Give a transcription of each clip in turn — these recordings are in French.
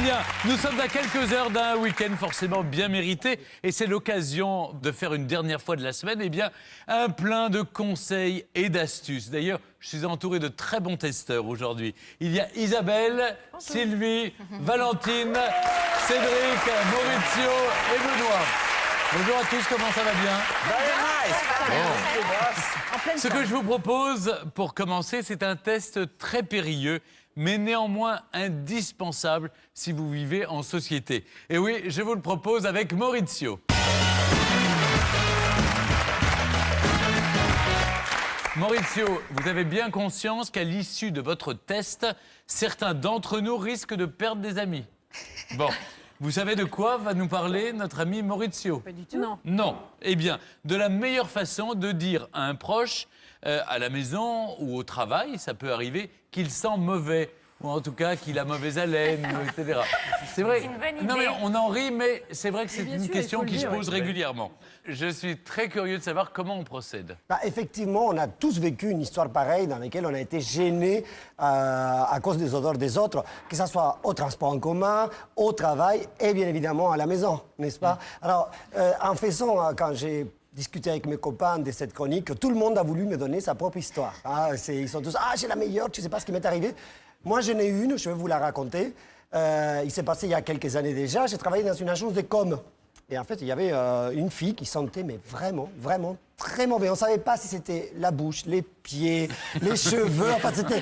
bien, nous sommes à quelques heures d'un week-end forcément bien mérité et c'est l'occasion de faire une dernière fois de la semaine, un plein de conseils et d'astuces. D'ailleurs, je suis entouré de très bons testeurs aujourd'hui. Il y a Isabelle, Sylvie, Valentine, Cédric, Maurizio et Benoît. Bonjour à tous, comment ça va bien? Ce que je vous propose pour commencer, c'est un test très périlleux, mais néanmoins indispensable si vous vivez en société. Et oui, je vous le propose avec Maurizio. Maurizio, vous avez bien conscience qu'à l'issue de votre test, certains d'entre nous risquent de perdre des amis. Bon. Vous savez de quoi va nous parler notre ami Maurizio? Pas du tout. Non. Non. Eh bien, de la meilleure façon de dire à un proche, à la maison ou au travail, ça peut arriver, qu'il sent mauvais. Ou en tout cas qu'il a mauvaise haleine, etc. C'est vrai. C'est une bonne idée. Non mais on en rit, mais c'est vrai que c'est une question qui se pose oui. régulièrement. Je suis très curieux de savoir comment on procède. Effectivement, on a tous vécu une histoire pareille dans laquelle on a été gêné à cause des odeurs des autres, que ce soit au transport en commun, au travail et bien évidemment à la maison, n'est-ce pas? Alors, en faisant, quand j'ai discuté avec mes copains de cette chronique, tout le monde a voulu me donner sa propre histoire. Ils sont tous « Ah, j'ai la meilleure, tu sais pas ce qui m'est arrivé ?» Moi, j'en ai une, je vais vous la raconter. Il s'est passé il y a quelques années déjà. J'ai travaillé dans une agence de com. Et en fait, il y avait une fille qui sentait mais vraiment très mauvais. On ne savait pas si c'était la bouche, les pieds, les cheveux. Enfin, c'était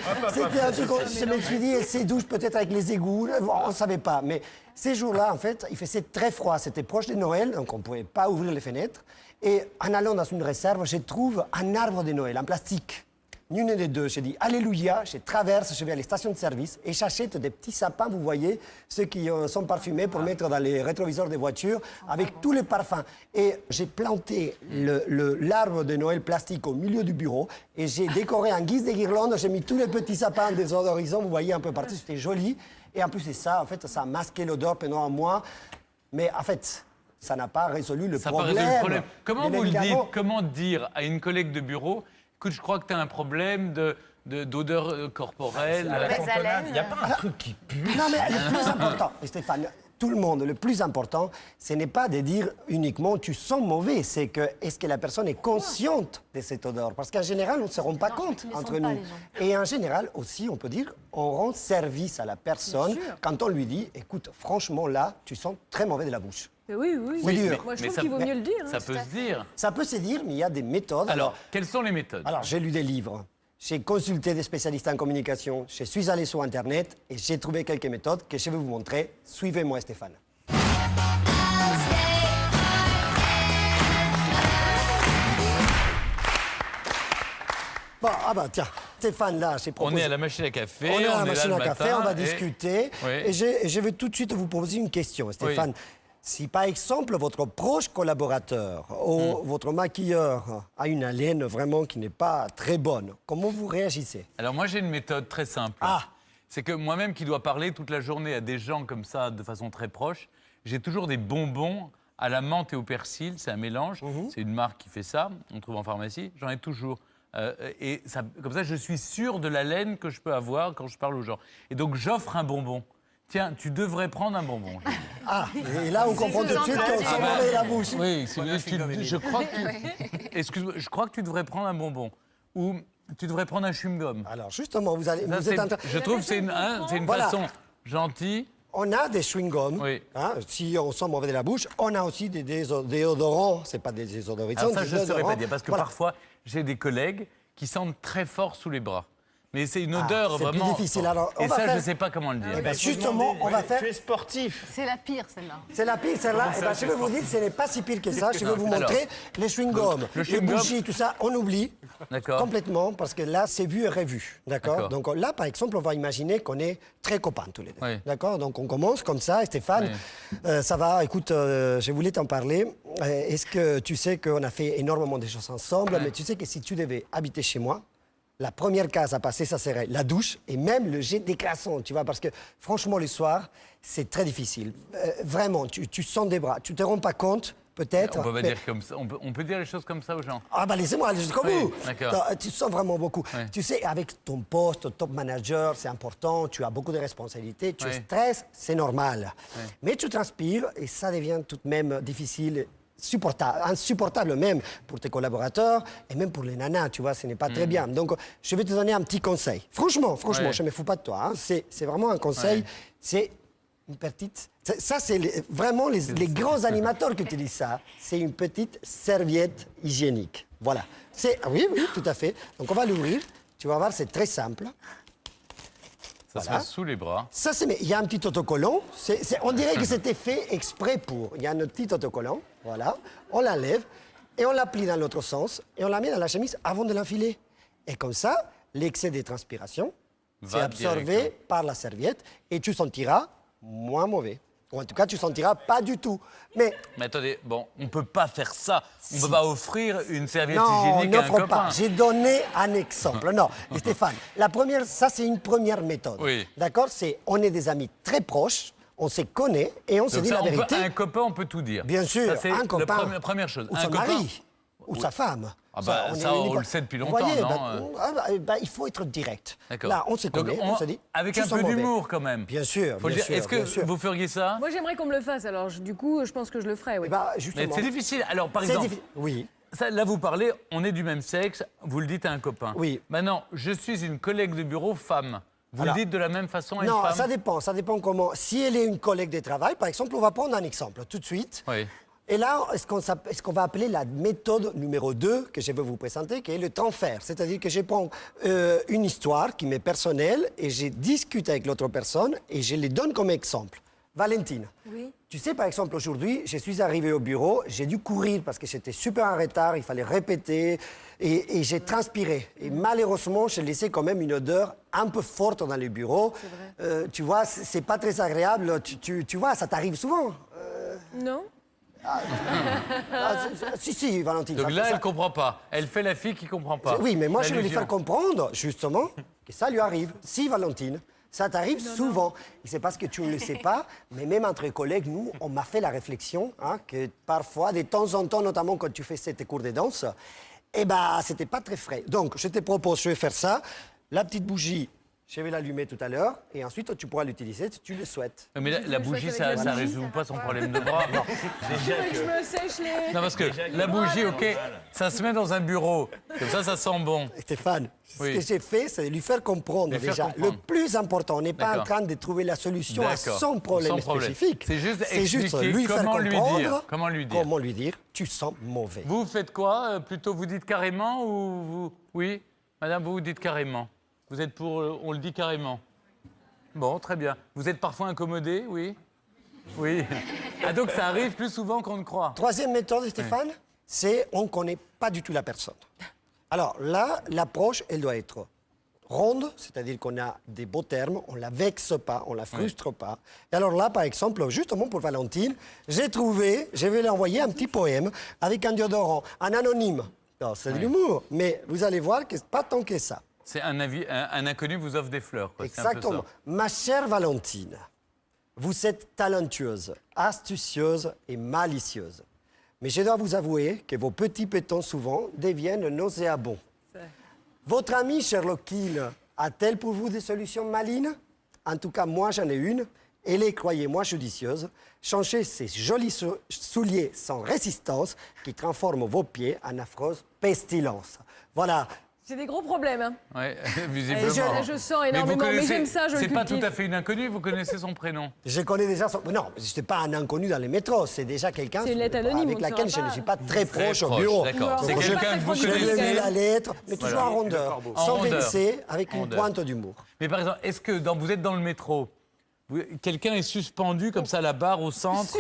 un truc... Je me suis dit, c'est douche peut-être avec les égouts. On ne savait pas. Mais ces jours-là, en fait, il faisait très froid. C'était proche de Noël, donc on ne pouvait pas ouvrir les fenêtres. Et en allant dans une réserve, je trouve un arbre de Noël en plastique. Ni une des deux. J'ai dit Alléluia, je traverse, je vais à les stations de service et j'achète des petits sapins, vous voyez, ceux qui sont parfumés pour mettre dans les rétroviseurs des voitures, avec tous les parfums. Et j'ai planté l'arbre de Noël plastique au milieu du bureau et j'ai décoré en guise de guirlande, j'ai mis tous les petits sapins des horizons, vous voyez, un peu partout, c'était joli. Et en plus de ça, en fait, ça a masqué l'odeur pendant un mois. Mais en fait, ça n'a pas résolu le problème. Comment vous le dites? Comment dire à une collègue de bureau: écoute, je crois que tu as un problème d'odeur corporelle. Il n'y a pas un truc qui pue. Non, mais le plus important, Stéphane, tout le monde, le plus important, ce n'est pas de dire uniquement tu sens mauvais, c'est que est-ce que la personne est consciente de cette odeur? Parce qu'en général, on ne se rend pas compte entre nous. Et en général aussi, on peut dire, on rend service à la personne quand on lui dit, écoute, franchement là, tu sens très mauvais de la bouche. Oui. Moi, je trouve qu'il vaut mieux le dire. Ça peut se dire. Ça peut se dire, mais il y a des méthodes. Alors, quelles sont les méthodes? Alors, j'ai lu des livres, j'ai consulté des spécialistes en communication, je suis allé sur Internet et j'ai trouvé quelques méthodes que je vais vous montrer. Suivez-moi, Stéphane. Bon, tiens, Stéphane, là, j'ai proposé... On est à la machine à café, On est à la là machine le à café, matin, on va discuter. Oui. Et je vais tout de suite vous poser une question, Stéphane. Oui. Si, par exemple, votre proche collaborateur ou votre maquilleur a une haleine vraiment qui n'est pas très bonne, comment vous réagissez? Alors moi, j'ai une méthode très simple. C'est que moi-même qui dois parler toute la journée à des gens comme ça, de façon très proche, j'ai toujours des bonbons à la menthe et au persil. C'est un mélange. C'est une marque qui fait ça. On trouve en pharmacie. J'en ai toujours. Et ça, comme ça, je suis sûr de l'haleine que je peux avoir quand je parle aux gens. Et donc, j'offre un bonbon. Tiens, tu devrais prendre un bonbon. Et là, on comprend tout de suite qu'on s'en mauvais la bouche. Oui, je crois que tu devrais prendre un bonbon. Ou tu devrais prendre un chewing-gum. Alors, justement, vous êtes en train... Je trouve que c'est une façon gentille. On a des chewing-gums. Oui. Si on sent mauvais de la bouche, on a aussi des déodorants. C'est pas des désodorisants. Alors ça, je ne saurais pas dire, parce que parfois, j'ai des collègues qui sentent très fort sous les bras. Mais c'est une odeur c'est vraiment... plus difficile. Alors, et ça, je ne sais pas comment le dire. Eh ben, justement, on va faire... Tu es sportif. C'est la pire, celle-là. C'est la pire, celle-là. Eh ben, je vais vous dire, ce n'est pas si pire que ça. Je vais vous montrer les chewing-gums, les bougies, tout ça. On oublie complètement parce que là, c'est vu et revu. D'accord. Donc là, par exemple, on va imaginer qu'on est très copains tous les deux. Oui. D'accord. Donc on commence comme ça. Et Stéphane, ça va. Écoute, je voulais t'en parler. Est-ce que tu sais qu'on a fait énormément de choses ensemble, mais tu sais que si tu devais habiter chez moi, la première case à passer, ça serait la douche et même le jet des glaçons, tu vois, parce que franchement, le soir, c'est très difficile. Vraiment, tu sens des bras, tu te rends pas compte. peut-être. On peut pas mais- dire comme ça. On peut dire les choses comme ça aux gens. Ah bah laissez-moi aller jusqu'au Oui, bout. d'accord. Tu sens vraiment beaucoup. Oui. Tu sais, avec ton poste, top manager, c'est important, tu as beaucoup de responsabilités, tu Oui. stresses, c'est normal. Oui. Mais tu transpires et ça devient tout de même difficile, insupportable même pour tes collaborateurs et même pour les nanas, tu vois, ce n'est pas très bien. Donc, je vais te donner un petit conseil. Franchement, Ouais. je ne me fous pas de toi. Hein. C'est vraiment un conseil. Ouais. C'est une petite... Ça, c'est vraiment les grands animateurs qui utilisent ça. C'est une petite serviette hygiénique. Voilà. Oui, tout à fait. Donc, on va l'ouvrir. Tu vas voir, c'est très simple. Ça se Voilà. met sous les bras. Ça, il y a un petit autocollant. On dirait que c'était fait exprès pour. Il y a un petit autocollant. Voilà. On l'enlève et on l'applique dans l'autre sens et on la met dans la chemise avant de l'enfiler. Et comme ça, l'excès de transpiration, c'est Va absorbé directement. par la serviette et tu sentiras moins mauvais. Ou en tout cas, tu sentiras pas du tout. Mais Mais attendez, bon, on peut pas faire ça. On peut pas offrir une serviette non, hygiénique à un n'offre copain. pas. J'ai donné un exemple. Non, et Stéphane, ça c'est une première méthode. Oui. D'accord. On est des amis très proches, on se connaît et on se Donc dit ça, la vérité. à un copain, on peut tout dire. Bien sûr, Ça, c'est un copain. la première chose. Ou Un son copain. mari. Ou sa femme. Ah bah, ça, on le sait depuis Vous longtemps, voyez, non il faut être direct. D'accord. Là, on se Donc, connaît, on se dit. avec tu un sens peu mauvais. d'humour quand même. Bien sûr, Faut le bien dire. sûr, Est-ce bien que sûr. vous feriez ça? Moi, j'aimerais qu'on me le fasse. Alors, du coup, je pense que je le ferai, oui. Eh ben, Mais justement. c'est difficile. Alors, par C'est exemple, Oui. ça, là, vous parlez, on est du même sexe, vous le dites à un copain. Oui. Maintenant, je suis une collègue de bureau femme. Vous Alors, le dites de la même façon à une Non, femme? ça dépend comment. Si elle est une collègue de travail, par exemple, on va prendre un exemple tout de suite. Oui. Et là, est-ce qu'on va appeler la méthode numéro 2 que je vais vous présenter, qui est le transfert. C'est-à-dire que je prends une histoire qui m'est personnelle et je discute avec l'autre personne et je les donne comme exemple. Valentine, Oui. tu sais, par exemple, aujourd'hui, je suis arrivé au bureau, j'ai dû courir parce que j'étais super en retard, il fallait répéter et j'ai transpiré. Et malheureusement, j'ai laissé quand même une odeur un peu forte dans le bureau. Tu vois, c'est pas très agréable. Tu vois, ça t'arrive souvent. Non? Si, Valentine. Donc ça- là, ça- elle ne comprend pas. Elle fait la fille qui ne comprend pas. Oui, mais moi, je vais lui L'allusion. faire comprendre, justement, que ça lui arrive. Si, Valentine, ça t'arrive souvent. Et c'est parce que tu ne le sais pas, mais même entre collègues, nous, on m'a fait la réflexion que parfois, de temps en temps, notamment quand tu fais tes cours de danse, eh ben, c'était pas très frais. Donc, je te propose, je vais faire ça. La petite bougie, je vais l'allumer tout à l'heure. Et ensuite, tu pourras l'utiliser si tu le souhaites. Mais la bougie, avec ça la ne bougie. résout pas son problème de bras. Non. Tu veux que je me sèche les... Non, parce que la bougie, OK, ça se met dans un bureau. Comme ça sent bon. Stéphane, Oui. ce que j'ai fait, c'est de lui faire comprendre Lui faire déjà. comprendre. Le plus important, on n'est pas en D'accord. train de trouver la solution à D'accord. son problème Sans problème. spécifique. C'est juste expliquer lui faire comment lui comprendre dire. Comment lui dire. Tu sens mauvais. Vous faites quoi plutôt, vous dites carrément ou vous... Oui, madame, vous dites carrément. Vous êtes pour... on le dit carrément. Bon, très bien. Vous êtes parfois incommodé, oui? Oui. Ah, donc ça arrive plus souvent qu'on ne croit. Troisième méthode, Stéphane, c'est on ne connaît pas du tout la personne. Alors là, l'approche, elle doit être ronde, c'est-à-dire qu'on a des beaux termes, on la vexe pas, on la frustre pas. Et alors là, par exemple, justement pour Valentine, je vais lui envoyer un petit poème avec un déodorant, un anonyme. Non, c'est de l'humour, mais vous allez voir que c'est pas tant que ça. C'est un inconnu vous offre des fleurs, quoi. C'est un peu Exactement. ça. Ma chère Valentine, vous êtes talentueuse, astucieuse et malicieuse. Mais je dois vous avouer que vos petits pétons souvent deviennent nauséabonds. Votre ami Sherlock Hill a-t-elle pour vous des solutions malines? En tout cas, moi, j'en ai une. Elle est, croyez-moi, judicieuse. Changez ces jolis souliers sans résistance qui transforment vos pieds en affreuse pestilence. Voilà. J'ai des gros problèmes. Hein. Oui, visiblement. Je sens énormément, mais j'aime ça, je le C'est pas cultive. tout à fait une inconnue, vous connaissez son prénom. Je connais déjà son... Non, je n'étais pas un inconnu dans les métros. C'est déjà quelqu'un C'est une lettre anonyme, avec on ne laquelle saura je ne pas. suis pas très proche au proche, bureau. d'accord. Donc, C'est je- quelqu'un que vous Je lui ai connaissez. mis la lettre, mais toujours en rondeur, En sans rondeur. vexer, avec une Rondeur. pointe d'humour. Mais par exemple, est-ce que vous êtes dans le métro, quelqu'un est suspendu comme ça à la barre au centre,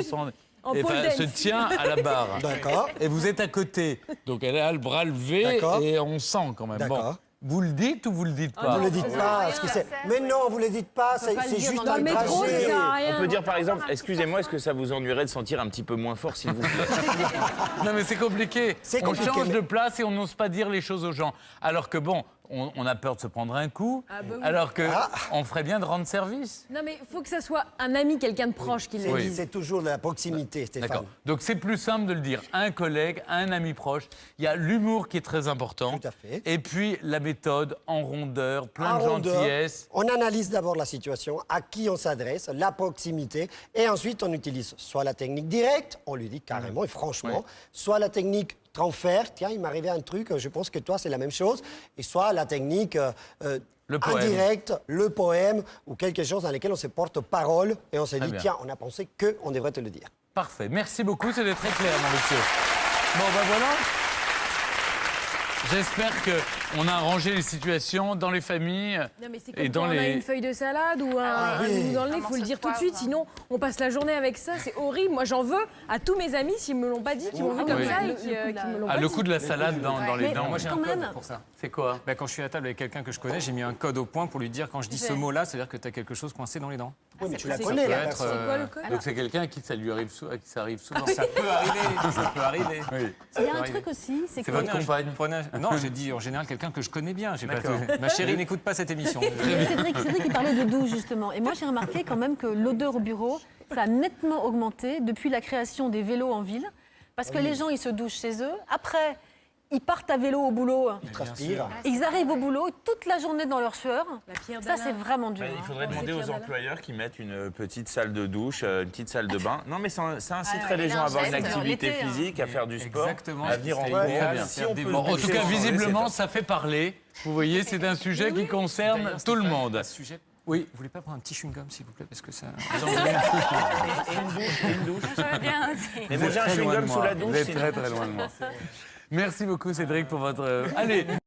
En et, pole enfin, se dance. tient à la barre. D'accord. Et vous êtes à côté. Donc elle a le bras levé D'accord. et on sent quand même. Bon, D'accord. vous le dites ou vous le dites pas? Vous ne le dites ça pas. sert à ce que rien, c'est. Mais non, vous ne le dites pas. peut pas C'est le dire juste dans un le métro, ça trajet. sert à rien. On peut dire par exemple, excusez-moi, est-ce que ça vous ennuierait de sentir un petit peu moins fort, s'il vous plaît? Non mais c'est compliqué. C'est On compliqué, change mais- de place et on n'ose pas dire les choses aux gens. Alors que bon, on a peur de se prendre un coup, Ah, bah oui. alors qu'on ferait bien de rendre service. Non, mais il faut que ça soit un ami, quelqu'un de proche qui le dise. C'est toujours de la proximité, Stéphane. D'accord. Donc c'est plus simple de le dire à un collègue, à un ami proche. Il y a l'humour qui est très important. Tout à fait. Et puis la méthode en rondeur, plein de En rondeur, gentillesse. on analyse d'abord la situation, à qui on s'adresse, la proximité, et ensuite on utilise soit la technique directe, on lui dit carrément et franchement, Ouais. soit la technique transfert, tiens, il m'est arrivé un truc, je pense que toi c'est la même chose, et soit la technique Le poème. indirecte, le poème, ou quelque chose dans lequel on se porte parole, et on se dit, bien. tiens, on a pensé qu'on devrait te le dire. Parfait. Merci beaucoup, c'était très clair, mon monsieur. Bon, ben voilà. J'espère qu'on a arrangé les situations dans les familles. Non, mais c'est Et comme dans quand on a les- une feuille de salade ou un doudou dans le nez, il faut le dire tout de suite, sinon on passe la journée avec ça, c'est horrible. Moi j'en veux à tous mes amis s'ils me l'ont pas dit, qui m'ont vu comme oui. ça et qui me l'ont Ah, pas le dit. coup de la salade dans les dents. Moi, j'ai un Quand code même. pour ça. C'est quoi? Quand je suis à table avec quelqu'un que je connais, j'ai mis un code au point pour lui dire quand je dis ce mot-là, c'est-à-dire que tu as quelque chose coincé dans les dents. Oui, mais tu la c'est- connais, peut la être, personne. C'est quoi le code? Donc c'est quelqu'un à qui ça lui arrive, à qui ça arrive souvent. Ça peut arriver, ça peut arriver. Oui. Il y a un truc aussi, c'est C'est que votre compagne. Non, j'ai dit en général quelqu'un que je connais bien. J'ai pas D'accord. Ma chérie n'écoute pas cette émission. Cédric, il parlait de douche justement. Et moi j'ai remarqué quand même que l'odeur au bureau, ça a nettement augmenté depuis la création des vélos en ville. Parce que les gens, ils se douchent chez eux. Après, ils partent à vélo au boulot. Transpire. Ils arrivent au boulot toute la journée dans leur sueur. La pierre Ça, d'Alain. c'est vraiment dur. Ouais, il hein. faudrait demander c'est aux Pierre Dallaire. employeurs qui mettent une petite salle de douche, une petite salle de bain. Non, mais ça inciterait les gens à non, avoir une c'est activité l'été, hein. physique, à faire du sport, Exactement. à venir en C'est groupe. idéal. bien. Si on peut Bon, en tout se cas, changer, visiblement, c'est ça fait parler. Vous voyez, c'est un sujet qui concerne D'ailleurs, tout le Stéphane, monde. à ce sujet, Oui. vous voulez pas prendre un petit chewing-gum, s'il vous plaît, parce que ça. top. Et une douche. Mais Vous êtes manger un très loin de chewing-gum sous moi. la douche, Vous êtes sinon- très très loin de moi. Merci beaucoup, Cédric, pour votre... Allez